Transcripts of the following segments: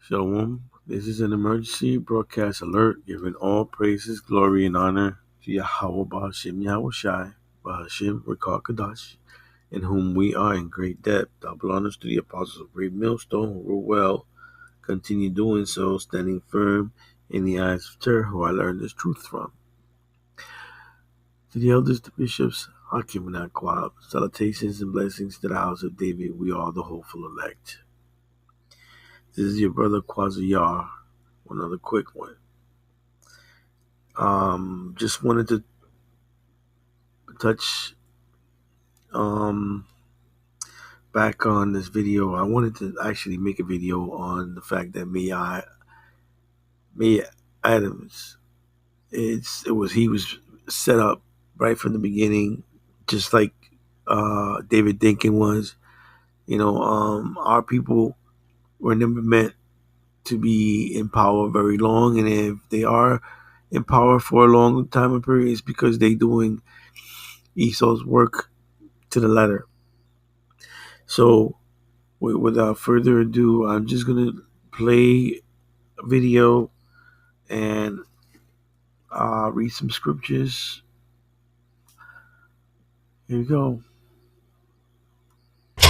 Shalom. This is an emergency broadcast alert giving all praises, glory, and honor to Yahweh Ba'Hashem Yahushai, Ba'Hashem Rekah Kadash, in whom we are in great debt. Double honors to the apostles of Great Millstone who rule well, continue doing so, standing firm in the eyes of terror, who I learned this truth from. To the elders, the bishops, Hakim and Aquab, salutations and blessings to the house of David. We are the hopeful elect. This is your brother Quasar. Another quick one. Just wanted to touch back on this video. I wanted to actually make a video on the fact that May Adams, he was set up right from the beginning, just like David Dinkin was. Our people were never meant to be in power very long, and if they are in power for a long time period, it's because they're doing Esau's work to the letter. So, without further ado, I'm just gonna play a video and read some scriptures. Here we go.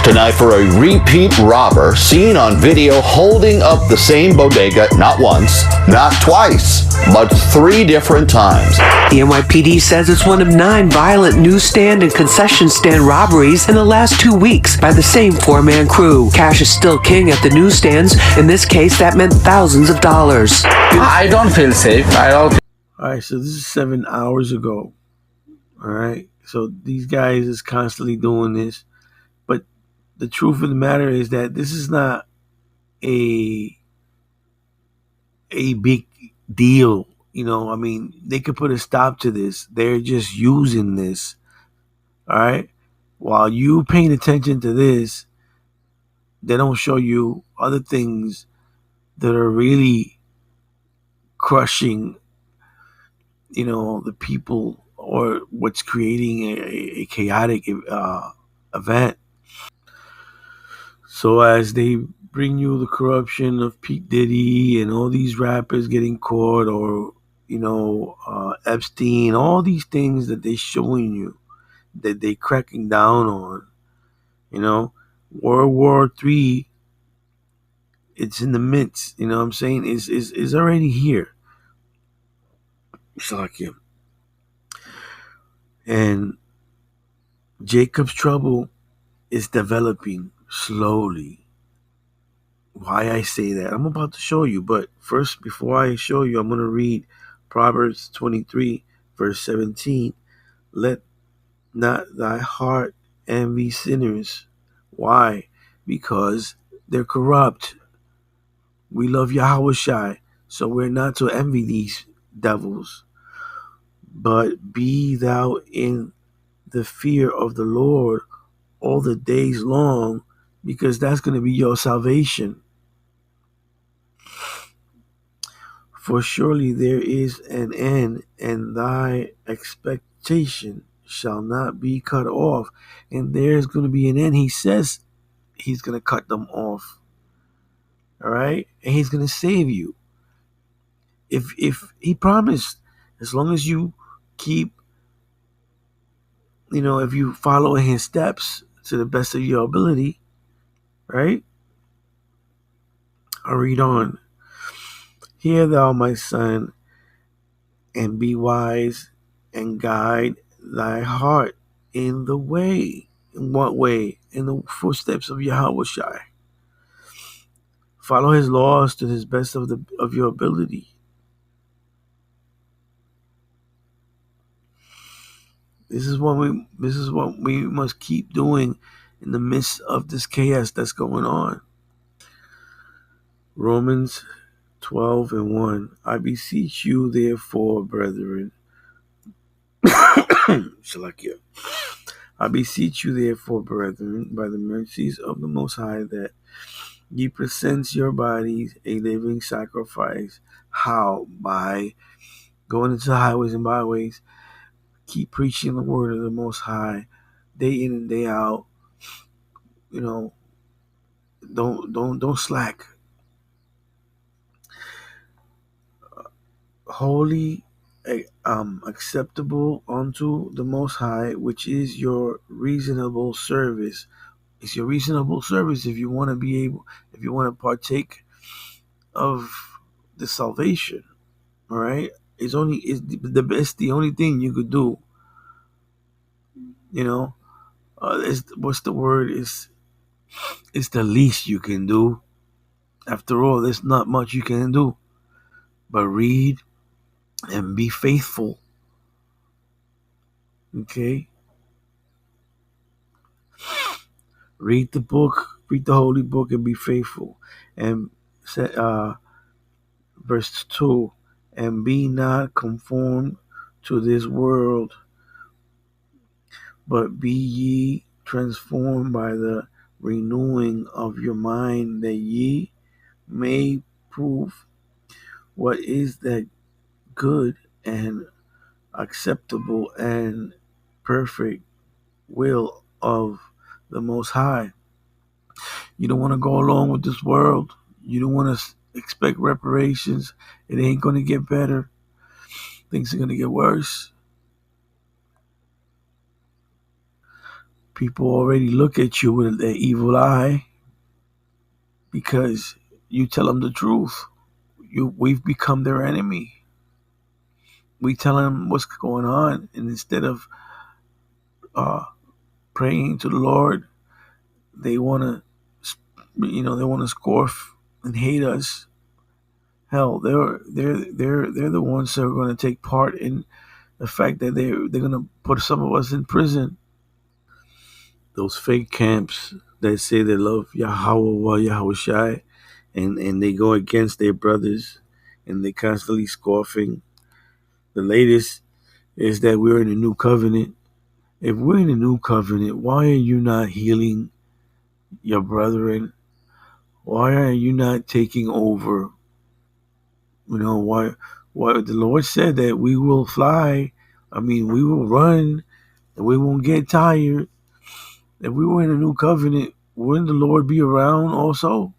Tonight for a repeat robber seen on video holding up the same bodega not once, not twice, but 3 different times. The NYPD says it's one of 9 violent newsstand and concession stand robberies in the last 2 weeks by the same 4-man crew. Cash is still king at the newsstands. In this case, that meant thousands of dollars. I don't feel safe. All right, so this is 7 hours ago. All right, so these guys is constantly doing this. But the truth of the matter is that this is not a big deal. They could put a stop to this. They're just using this. All right. While you paying attention to this, they don't show you other things that are really crushing, the people, or what's creating a chaotic event. So as they bring you the corruption of Pete Diddy and all these rappers getting caught, or Epstein, all these things that they're showing you, that they cracking down on, World War III, it's in the midst, what I'm saying, is already here. It's like him. And Jacob's trouble is developing slowly. Why I say that, I'm about to show you. But first, before I show you, I'm going to read Proverbs 23, verse 17. Let not thy heart envy sinners. Why? Because they're corrupt. We love Yahushai, so we're not to envy these devils. But be thou in the fear of the Lord all the days long, because that's going to be your salvation. For surely there is an end, and thy expectation shall not be cut off. And there's going to be an end. He says he's going to cut them off. All right? And he's going to save you. If he promised, as long as you keep, if you follow in his steps to the best of your ability, right? I'll read on. Hear thou, my son, and be wise, and guide thy heart in the way. In what way? In the footsteps of Yahushai. Follow his laws to his best of your ability. This is what we must keep doing in the midst of this chaos that's going on. Romans 12:1. I beseech you, therefore, brethren. Shalakia. I beseech you, therefore, brethren, by the mercies of the Most High, that ye present your bodies a living sacrifice. How? By going into the highways and byways, keep preaching the word of the Most High, day in and day out. Don't slack. holy, acceptable unto the Most High, which is your reasonable service. It's your reasonable service if you want to be able, if you want to partake of the salvation. All right, it's the only thing you could do. You know, what's the word? It's the least you can do. After all, there's not much you can do but read and be faithful. Okay, read the book, read the holy book, and be faithful. And verse 2, and be not conformed to this world, but be ye transformed by the renewing of your mind, that ye may prove what is that good and acceptable and perfect will of the Most High. You don't want to go along with this world. You don't want to expect reparations. It ain't going to get better. Things are going to get worse. People already look at you with their evil eye because you tell them the truth. We've become their enemy. We tell them what's going on, and instead of praying to the Lord, they want to, they want to scoff and hate us. Hell, they're the ones that are going to take part in the fact that they're going to put some of us in prison. Those fake camps that say they love Yahweh, Yahweh Shai, and they go against their brothers, and they constantly scoffing. The latest is that we're in a new covenant. If we're in a new covenant, why are you not healing your brethren? Why are you not taking over? Why the Lord said that we will fly. I mean, we will run and we won't get tired. If we were in a new covenant, wouldn't the Lord be around also?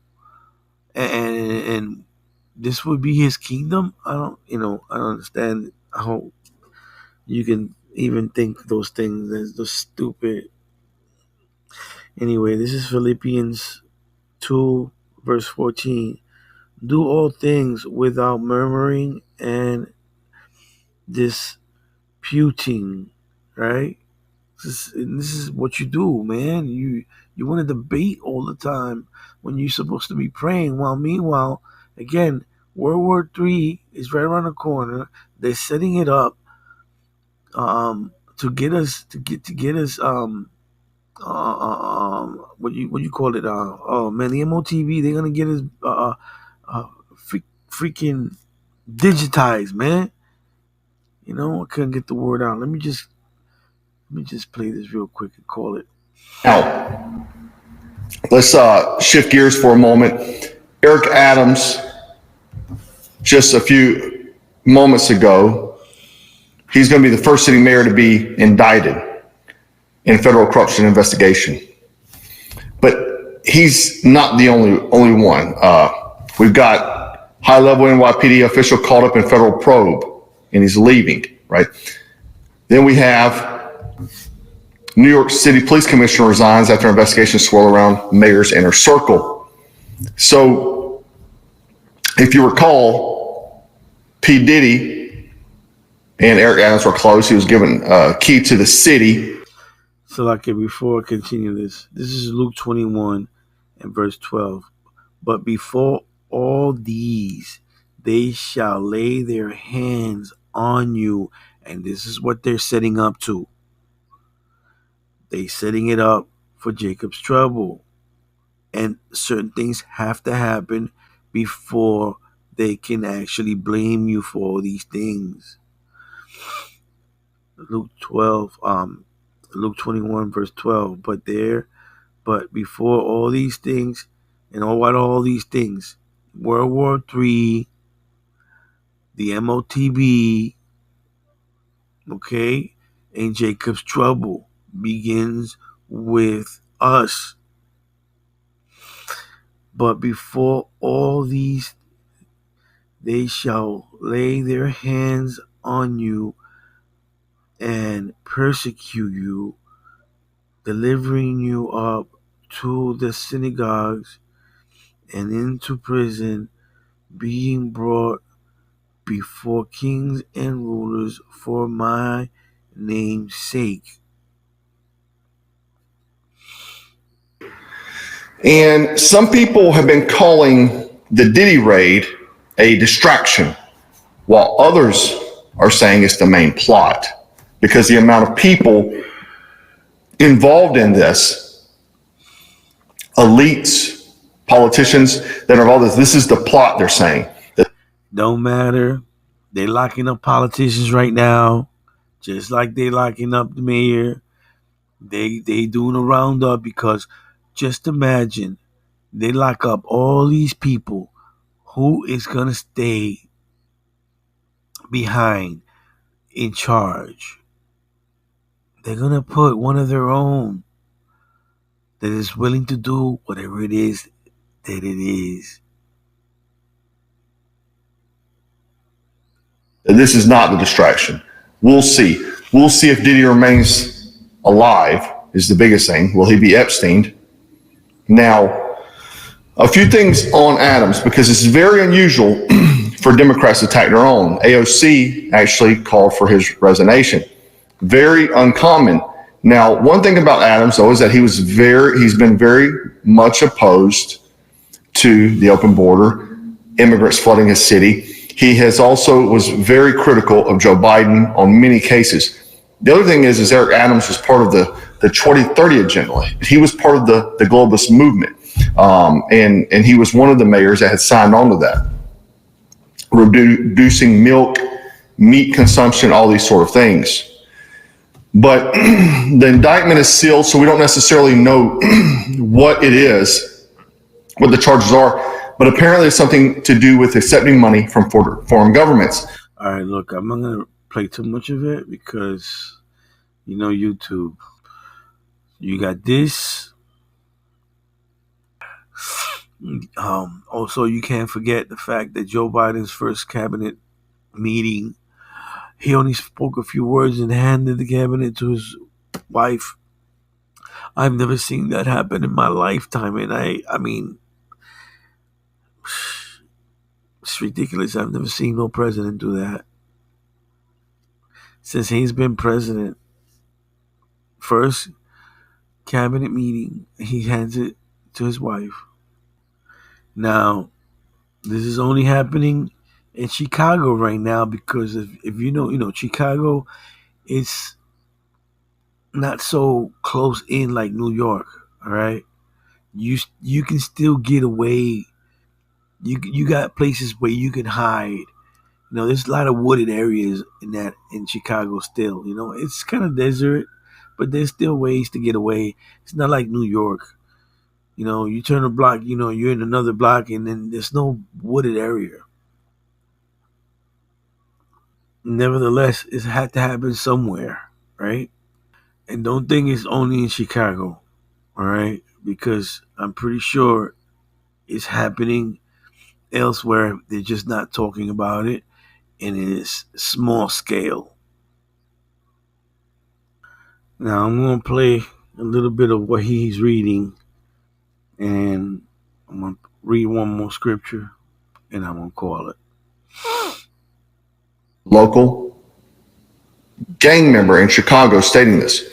And this would be his kingdom? I don't understand how you can even think those things. That's just stupid. Anyway, this is Philippians 2, verse 14. Do all things without murmuring and disputing, right? This is what you do, man. You want to debate all the time when you're supposed to be praying. While meanwhile, again, World War III is right around the corner. They're setting it up to get us what you call it? Oh man, the MOTV. They're gonna get us freaking digitized, man. I couldn't get the word out. Let me just play this real quick and call it. Now, let's shift gears for a moment. Eric Adams, just a few moments ago, he's going to be the first sitting mayor to be indicted in federal corruption investigation. But he's not the only one. We've got high-level NYPD official caught up in federal probe, and he's leaving, right? Then we have New York City Police Commissioner resigns after investigations swirl around mayor's inner circle. So, if you recall, P. Diddy and Eric Adams were close. He was given a key to the city. So, before I continue this is Luke 21 and verse 12. But before all these, they shall lay their hands on you. And this is what they're setting up to. They're setting it up for Jacob's trouble. And certain things have to happen before they can actually blame you for all these things. Luke 21 verse 12. But before all these things, and all these things, World War III, the MOTB, okay, and Jacob's trouble begins with us. But before all these they shall lay their hands on you and persecute you, delivering you up to the synagogues and into prison, being brought before kings and rulers for my name's sake. And some people have been calling the Diddy raid a distraction, while others are saying it's the main plot because the amount of people involved in this, elites, politicians that are involved, this is the plot, they're saying. Don't matter. They locking up politicians right now, just like they locking up the mayor. They doing a roundup because just imagine they lock up all these people. Who is gonna stay behind in charge? They're gonna put one of their own that is willing to do whatever it is that it is. This is not the distraction. We'll see. We'll see if Diddy remains alive is the biggest thing. Will he be Epsteined? Now, a few things on Adams, because it's very unusual for Democrats to attack their own. AOC actually called for his resignation. Very uncommon. Now, one thing about Adams, though, is that he's been very much opposed to the open border, immigrants flooding his city. He has also was very critical of Joe Biden on many cases. The other thing is Eric Adams was part of the 2030 agenda. He was part of the globalist movement. And he was one of the mayors that had signed on to that, reducing milk, meat consumption, all these sort of things. But the indictment is sealed, so we don't necessarily know what it is, what the charges are. But apparently it's something to do with accepting money from foreign governments. All right, look, I'm not going to play too much of it because, YouTube. You got this. Also, you can't forget the fact that Joe Biden's first cabinet meeting, he only spoke a few words and handed the cabinet to his wife. I've never seen that happen in my lifetime, and I mean, it's ridiculous. I've never seen no president do that. Since he's been president, first cabinet meeting, he hands it to his wife. Now, this is only happening in Chicago right now because if you know, Chicago is not so close in like New York. All right, you can still get away. You got places where you can hide. There's a lot of wooded areas in Chicago still. It's kind of desert, but there's still ways to get away. It's not like New York. You turn a block, you're in another block, and then there's no wooded area. Nevertheless, it had to happen somewhere, right? And don't think it's only in Chicago, all right? Because I'm pretty sure it's happening elsewhere. They're just not talking about it, and it is small scale. Now, I'm going to play a little bit of what he's reading, and I'm going to read one more scripture, and I'm going to call it. Local gang member in Chicago stating this.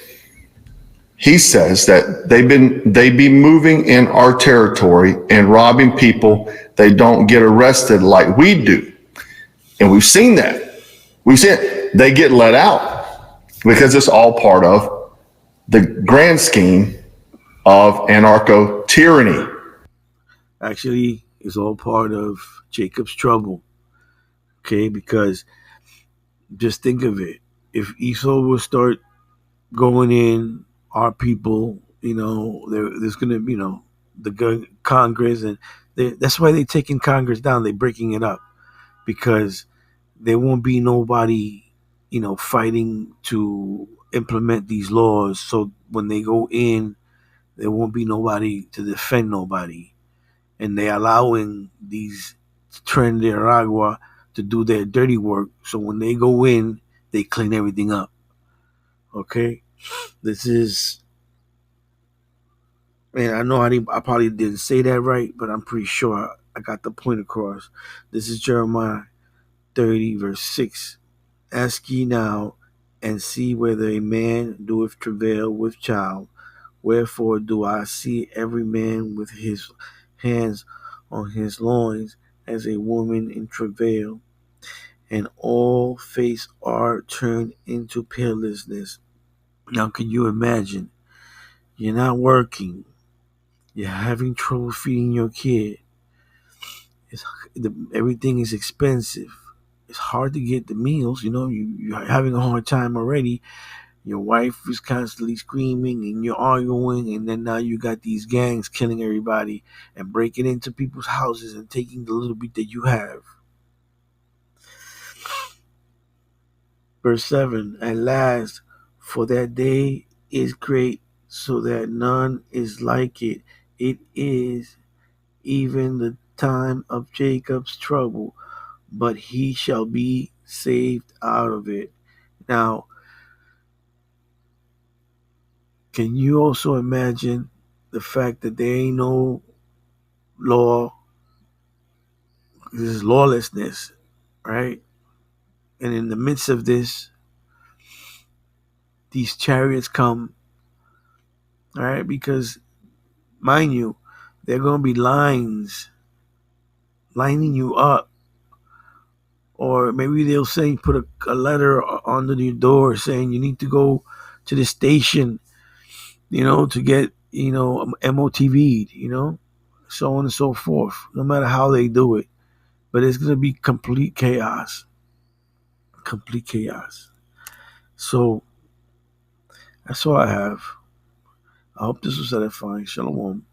He says that they be moving in our territory and robbing people. They don't get arrested like we do. And we've seen that. We've seen it. They get let out because it's all part of the grand scheme of anarcho tyranny. Actually, it's all part of Jacob's trouble. Okay, because just think of it. If Esau will start going in, our people, there's going to, the Congress, and that's why they're taking Congress down. They're breaking it up because there won't be nobody, fighting to implement these laws. So when they go in, there won't be nobody to defend nobody. And they're allowing these Tren de Aragua to do their dirty work. So when they go in, they clean everything up. Okay? This is, man, I know I probably didn't say that right, but I'm pretty sure I got the point across. This is Jeremiah 30, verse 6. Ask ye now, and see whether a man doeth travail with child. Wherefore do I see every man with his hands on his loins as a woman in travail, and all face are turned into palelessness. Now, can you imagine? You're not working. You're having trouble feeding your kid. Everything is expensive. It's hard to get the meals. You're having a hard time already. Your wife is constantly screaming and you're arguing, and then now you got these gangs killing everybody and breaking into people's houses and taking the little bit that you have. Verse 7, at last, for that day is great, so that none is like it. It is even the time of Jacob's trouble, but he shall be saved out of it. Now, can you also imagine the fact that there ain't no law? This is lawlessness, right? And in the midst of this, these chariots come, all right? Because, mind you, there are going to be lines lining you up. Or maybe they'll say, put a letter under your door saying you need to go to the station, to get, MOTV'd, so on and so forth, no matter how they do it. But it's going to be complete chaos. Complete chaos. So that's all I have. I hope this was edifying. Shalom.